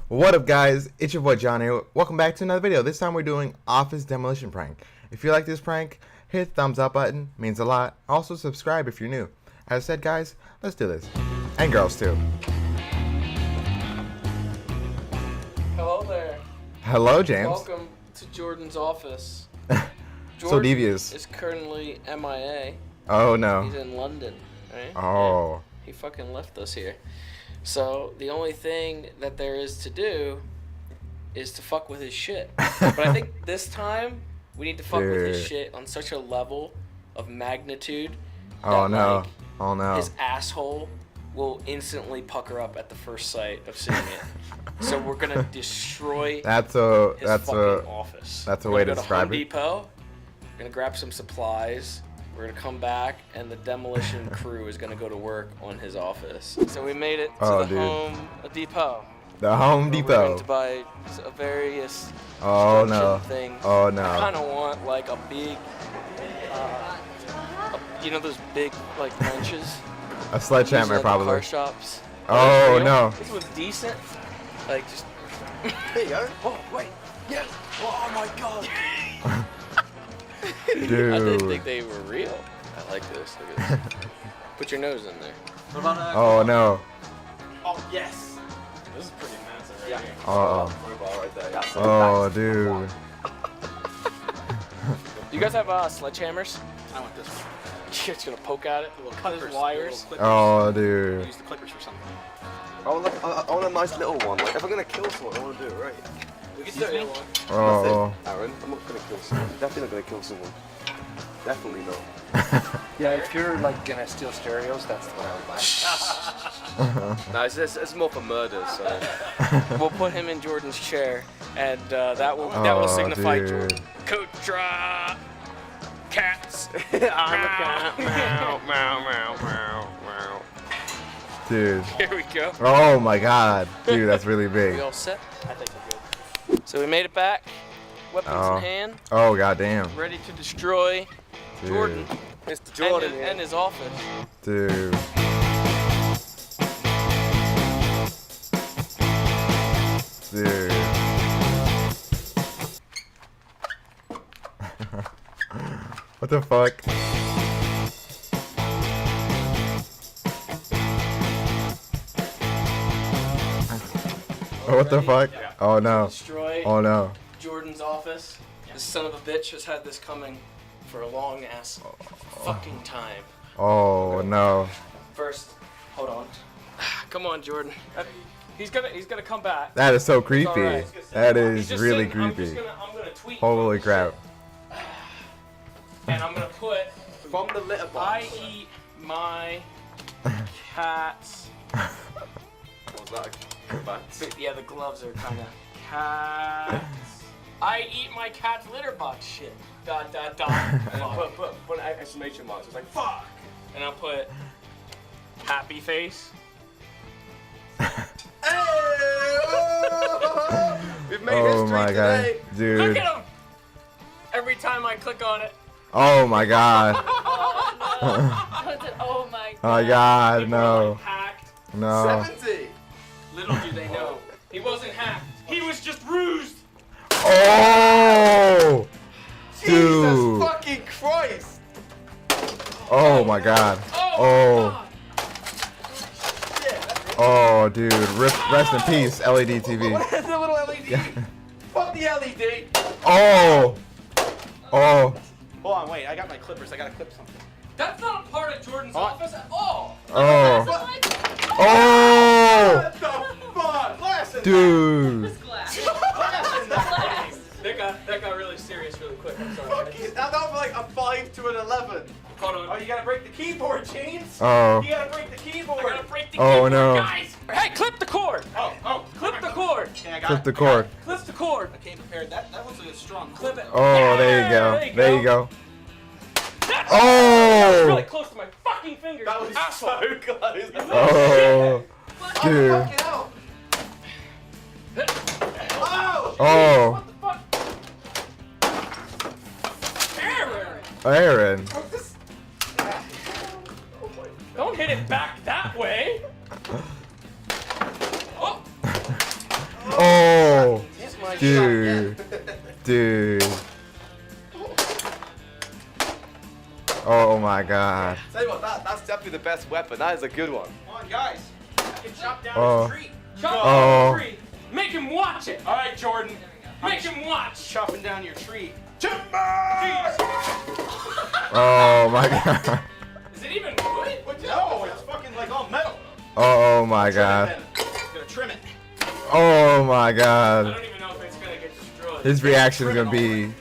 What up, guys? It's your boy John here. Welcome back to another video. This time we're doing office demolition prank. If you like this prank, hit the thumbs up button. It means a lot. Also subscribe if you're new. As I said, guys, let's do this. And girls too. Hello there. Hello, James. Welcome to Jordan's office. So devious. Is currently MIA. Oh no. He's in London, right? Oh. Yeah, he fucking left us here. So the only thing that there is to do is to fuck with his shit. But I think this time we need to fuck with his shit on such a level of magnitude that, no. like, Oh no. his asshole will instantly pucker up at the first sight of seeing it. So we're gonna destroy his fucking office. That's a way to describe Home Depot. We're gonna grab some supplies. We're gonna come back, and the demolition crew is gonna go to work on his office. So we made it to the Home Depot. The Home Depot. We're going to buy various things. Oh no. I kind of want like a big, you know those big like wrenches. A sledgehammer, probably. Car shops. Oh no. This one's decent. Like just. There you go. Oh wait. Yes. Oh my god. Dude. I didn't think they were real. I like this. Look at this. Put your nose in there. What about oh no. Oh yes. This is pretty massive right here. Oh. Right there. Oh dude. You guys have sledgehammers? I want this one. You're just gonna poke at it. Little There's clippers, wires. Oh dude. Use the clippers for something. I want a nice little one. Like if I'm gonna kill someone, I want to do it right. We can do it. Oh. Aaron, I'm not gonna kill someone. Definitely not gonna kill someone. Definitely not. Yeah, if you're like gonna steal stereos, that's what I would buy. No, it's more for murder. So We'll put him in Jordan's chair, and that will signify dude. Jordan. Coat drop. Cats. I'm a cat. Meow, meow, meow, meow, meow. Dude. Here we go. Oh my god. Dude, that's really big. We all set? I think we're good. So we made it back. Weapons in hand. Oh goddamn. Ready to destroy Jordan. Mr. Jordan and his office. Dude. Dude. What the fuck? Oh, what the fuck? Oh no. Destroy Oh no. Jordan's office. This son of a bitch has had this coming for a long ass fucking time. Oh no. First, hold on. Come on, Jordan. He's gonna come back. That is so creepy. right. That He's is just really sitting- creepy. I'm gonna tweet. Holy crap. And I'm gonna put from the litter box. I eat my cat's. What was that? Yeah, the gloves are kind of cats. I eat my cat's litter box shit. Dot dot dot. And I'll Put an exclamation mark. So it's like fuck. and I'll put happy face. We've made Oh history my god. today. Look Dude. at him! Every time I click on it. Oh my god. Oh my god. Oh my god, people are, no. like, hacked. No. 70. Little do they know. He wasn't hacked. He was just rused. Oh! Jesus Dude. fucking Christ. Oh my god. Oh. Oh. Yeah. Oh, dude. Rest in peace, LED TV. What is the little LED? Fuck the LED. Oh. Oh. Hold on, wait. I got my clippers. I gotta clip something. That's not a part of Jordan's office at all. Oh. What? Oh. What the fuck? Glass in Dude. This glass. Glass in that. Glass. That got really serious really quick. I'm sorry. Fuck you. That was like a 5 to an 11. Hold on. Oh, you gotta break the keyboard, James. Oh. You gotta break the keyboard. I gotta break the Oh, keyboard, no. guys. Hey, clip the cord. Oh. Clip the cord. Okay, I got Clip it. the cord. Clip the cord. I came prepared. That was a strong Clip it. Oh, there you go. There There you go. That's Oh. really close to my fucking fingers. That was asshole. so close. Oh. Dude. Fucking hell. Oh. Oh. What the fuck? Aaron! Aaron. Don't hit it back that way. Oh! my Dude. Dude. Oh my god. Tell you what, that's definitely the best weapon. That is a good one. Come on, guys. I can chop down Oh. his tree. Chop Oh. down the tree. Make him watch it. All right, Jordan. Make him watch. Chopping down your tree. Oh my god. Is it even wood? No, it's fucking like all metal. Oh my god. Gonna trim it. Oh my I god. don't even know if it's gonna get destroyed. His reaction is gonna be It's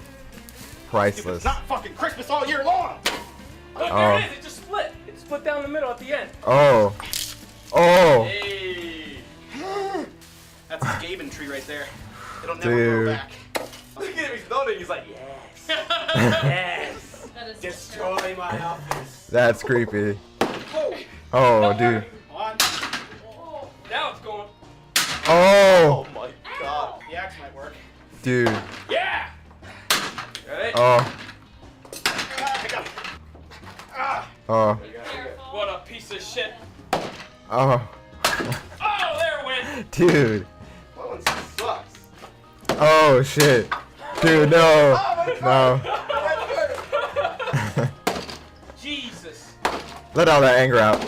priceless. not fucking Christmas all year long. Look, Oh. there it is. It just split. It split down the middle at the end. Oh. Oh. Hey. That's a Gaben tree right there. It'll never Dude. grow back. Look at him, he's nodding. He's like, yes. Yes. That is Destroy my office. That's creepy. Whoa. Oh, dude. Come on. Now it's going. Oh, Oh my god. The axe might work. dude. Yeah. Ready? Oh. I got it. Ah. Oh. What a piece of shit. Oh. Oh, there it went. Dude. That one sucks. Oh shit. Dude, no. No. Jesus. Let all that anger out.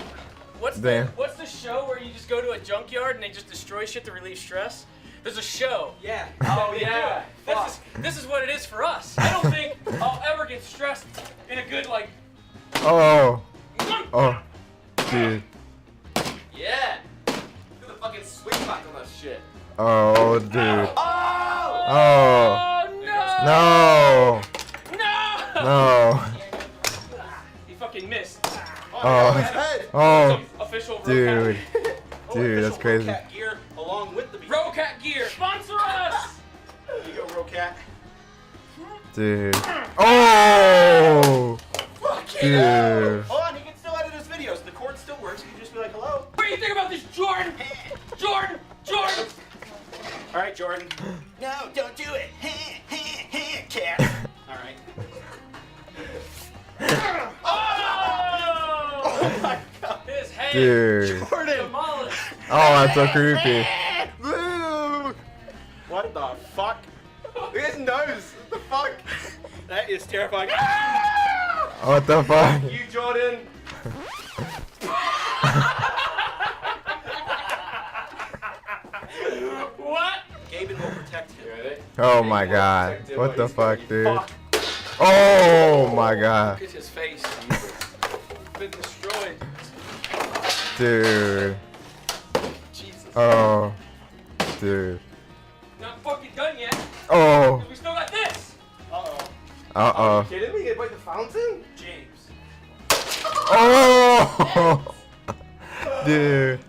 What's Damn. what's the show where you just go to a junkyard and they just destroy shit to relieve stress? There's a show. Yeah. Oh yeah. This is what it is for us. I don't think I'll ever get stressed in a good like. Oh. Oh. Dude. Yeah. Look at the fucking swing back on that shit. Oh, dude. Oh! Oh. No. No. No. No. He fucking missed. Oh. Head. Oh. Official Dude. Oh, Dude, that's official crazy. Rocat gear along with the Rocat Gear, sponsor us. There you go, Rocat. Dude. Oh. Fuck Dude. Hold on, he can still edit his videos. The cord still works. You can just be like, hello. What do you think about this, Jordan? Jordan. Jordan. All right, Jordan. No, don't do it. Cat. All right. Oh my God. His head. Dude. Demolished. Oh, that's so creepy. What the fuck? Look at his nose. What the fuck? That is terrifying. What the fuck? You, Jordan. What? Gaben will protect him. Oh my god. What the fuck, dude? Fuck. Oh my god. Look at his face. Been destroyed. Dude. Jesus. Oh. Dude. Not fucking done yet. Oh. We still got this. Uh-oh. Uh-oh. Kidding me? You break the fountain? James. Oh. Dude.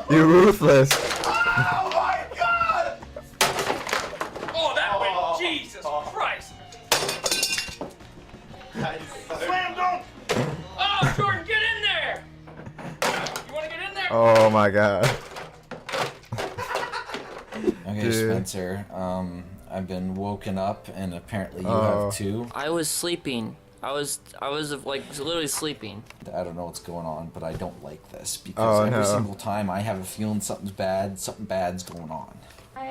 You're ruthless. Oh my god! Oh, that Oh. went. Jesus Christ. That is so... Slam dunk! Oh, Jordan, get in there. You want to get in there? Oh my god. Okay, Dude. Spencer. I've been woken up, and apparently you Oh. have too. I was sleeping. I was like literally sleeping. I don't know what's going on, but I don't like this because Oh, every no. single time I have a feeling something's bad's going on.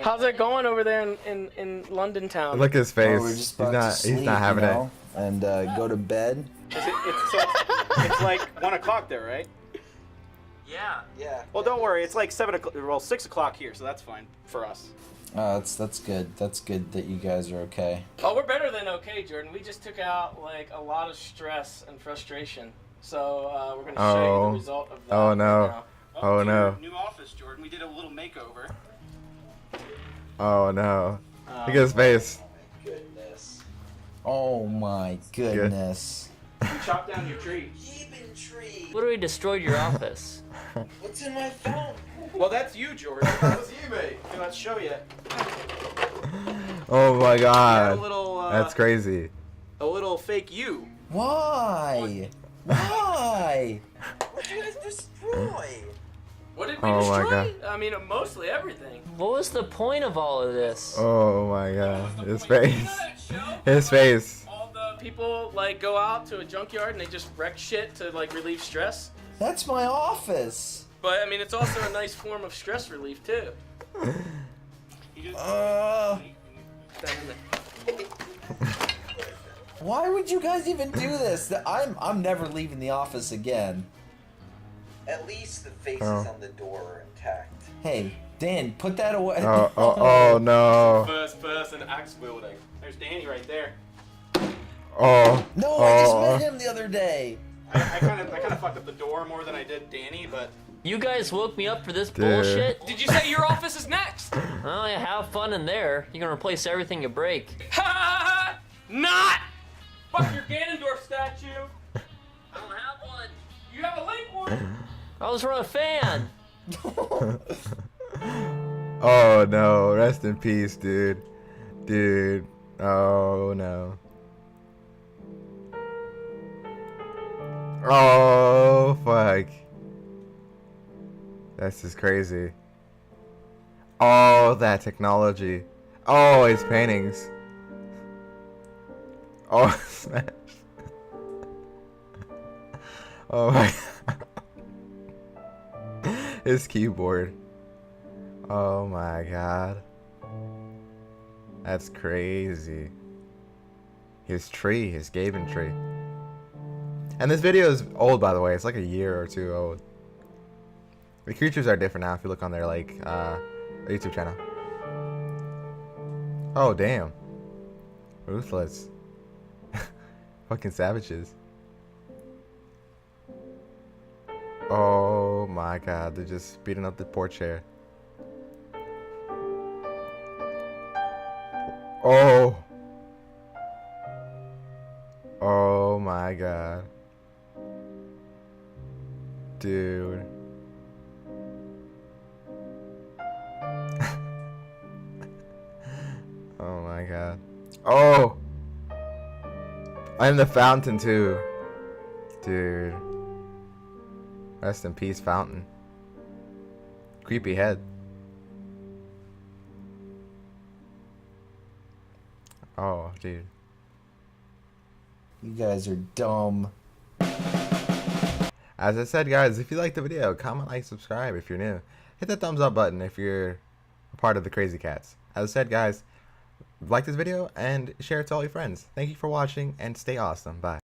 How's it going over there in London town? Look at his face. Oh, we're He's just about to not. sleep, He's not having you it. know, and go to bed. It's like 1 o'clock there, right? Yeah. Yeah. Well, don't worry. It's like 7 o'clock. Well, 6 o'clock here, so that's fine for us. That's good. That's good that you guys are okay. Oh, we're better than okay, Jordan. We just took out like a lot of stress and frustration. So we're gonna show you Oh. the result of that. Oh, no. right now. Oh no. New office, Jordan. We did a little makeover. Oh no. Look at his face. Goodness. Oh my goodness. We chopped down your tree. Literally destroyed your office. What's in my phone? Well, that's you, Jordan. That's you, mate. Okay, let's show you. Oh my A god. little, That's crazy. a little fake you. Why? Why? What did we Oh, my destroy? God. I mean, mostly everything. What was the point of all of this? Oh my god. What's the His point? You know face. that show? His face. All the people like go out to a junkyard and they just wreck shit to like relieve stress. That's my office. But I mean, it's also a nice form of stress relief too. You just, Why would you guys even do this? I'm never leaving the office again. At least the faces on the door are intact. Hey, Dan, put that away. Oh no. First person axe wielding. There's Danny right there. Oh. No, I just met him the other day. I kind of fucked up the door more than I did Danny, but You guys woke me up for this bullshit? Did you say your office is next? Oh, yeah, have fun in there. You can replace everything you break. Ha ha ha! Not! Fuck your Ganondorf statue! I don't have one. You have a Link one! I was from a fan. Oh no, rest in peace, dude. Dude. Oh no. Oh fuck. That's just crazy. Oh, that technology. Oh, his paintings. Oh, smash. Oh my god. His keyboard. Oh my god. That's crazy. His tree, his Gaben tree. And this video is old, by the way. It's like a year or two old. The creatures are different now if you look on their like YouTube channel. Oh damn. Ruthless. Fucking savages. Oh my god, they're just beating up the poor chair. Oh. Oh my god. Dude. Oh my god. Oh! I'm the fountain too. Dude. Rest in peace, fountain. Creepy head. Oh, dude. You guys are dumb. As I said, guys, if you liked the video, comment, like, subscribe if you're new. Hit the thumbs up button if you're a part of the Crazy Cats. As I said, guys, like this video and share it to all your friends. Thank you for watching and stay awesome. Bye.